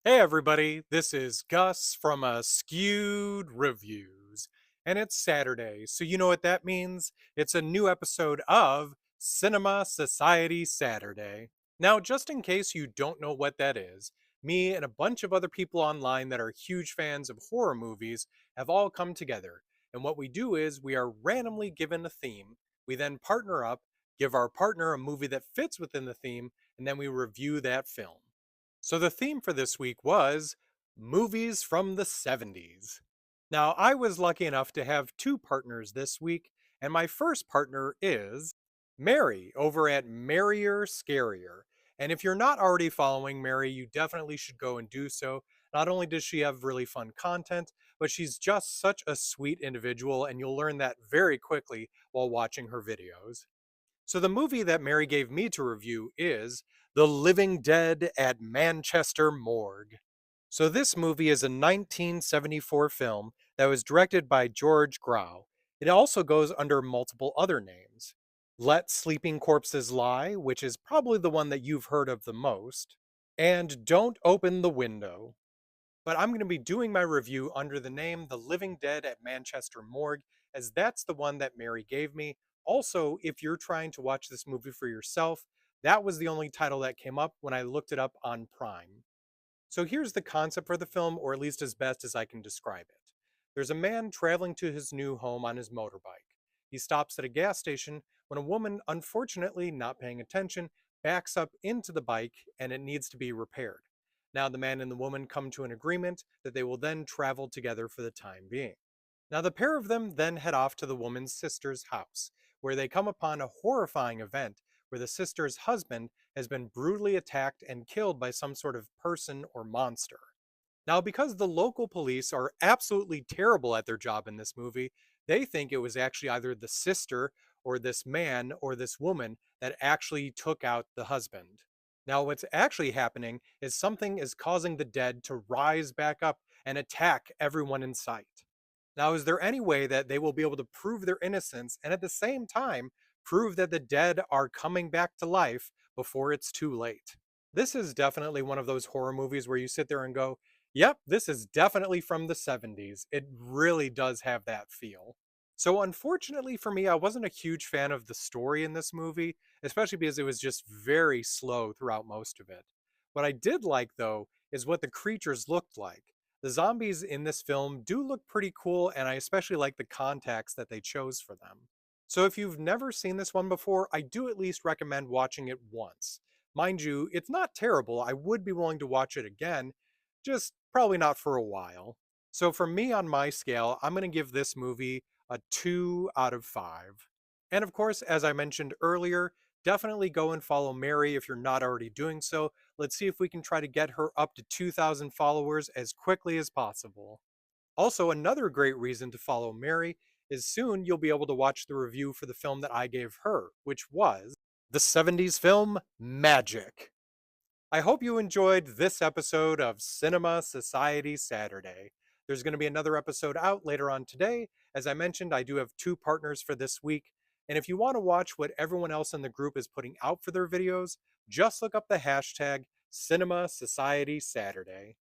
Hey everybody, this is Gus from Askewed Reviews, and it's Saturday, so you know what that means? It's a new episode of Cinema Society Saturday. Now, just in case you don't know what that is, me and a bunch of other people online that are huge fans of horror movies have all come together, and what we do is we are randomly given a theme, we then partner up, give our partner a movie that fits within the theme, and then we review that film. So the theme for this week was movies from the 70s. Now, I was lucky enough to have two partners this week, and my first partner is Mary over at Merrier Scarier. And if you're not already following Mary, you definitely should go and do so. Not only does she have really fun content, but she's just such a sweet individual, and you'll learn that very quickly while watching her videos. So the movie that Mary gave me to review is The Living Dead at Manchester Morgue. So this movie is a 1974 film that was directed by George Grau. It also goes under multiple other names. Let Sleeping Corpses Lie, which is probably the one that you've heard of the most, and Don't Open the Window. But I'm going to be doing my review under the name The Living Dead at Manchester Morgue, as that's the one that Mary gave me. Also, if you're trying to watch this movie for yourself, that was the only title that came up when I looked it up on Prime. So here's the concept for the film, or at least as best as I can describe it. There's a man traveling to his new home on his motorbike. He stops at a gas station when a woman, unfortunately not paying attention, backs up into the bike and it needs to be repaired. Now, the man and the woman come to an agreement that they will then travel together for the time being. Now, the pair of them then head off to the woman's sister's house, where they come upon a horrifying event where the sister's husband has been brutally attacked and killed by some sort of person or monster. Now, because the local police are absolutely terrible at their job in this movie, they think it was actually either the sister or this man or this woman that actually took out the husband. Now, what's actually happening is something is causing the dead to rise back up and attack everyone in sight. Now, is there any way that they will be able to prove their innocence and at the same time prove that the dead are coming back to life before it's too late? This is definitely one of those horror movies where you sit there and go, yep, this is definitely from the 70s. It really does have that feel. So, unfortunately for me, I wasn't a huge fan of the story in this movie, especially because it was just very slow throughout most of it. What I did like, though, is what the creatures looked like. The zombies in this film do look pretty cool, and I especially like the context that they chose for them. So, if you've never seen this one before, I do at least recommend watching it once. Mind you, it's not terrible. I would be willing to watch it again, just probably not for a while. So for me on my scale, I'm going to give this movie a 2 out of 5. And of course, as I mentioned earlier, definitely go and follow Mary if you're not already doing so. Let's see if we can try to get her up to 2,000 followers as quickly as possible. Also, another great reason to follow Mary is soon you'll be able to watch the review for the film that I gave her, which was the 70s film Magic. I hope you enjoyed this episode of Cinema Society Saturday. There's going to be another episode out later on today. As I mentioned, I do have two partners for this week. And if you want to watch what everyone else in the group is putting out for their videos, just look up the hashtag Cinema Society Saturday.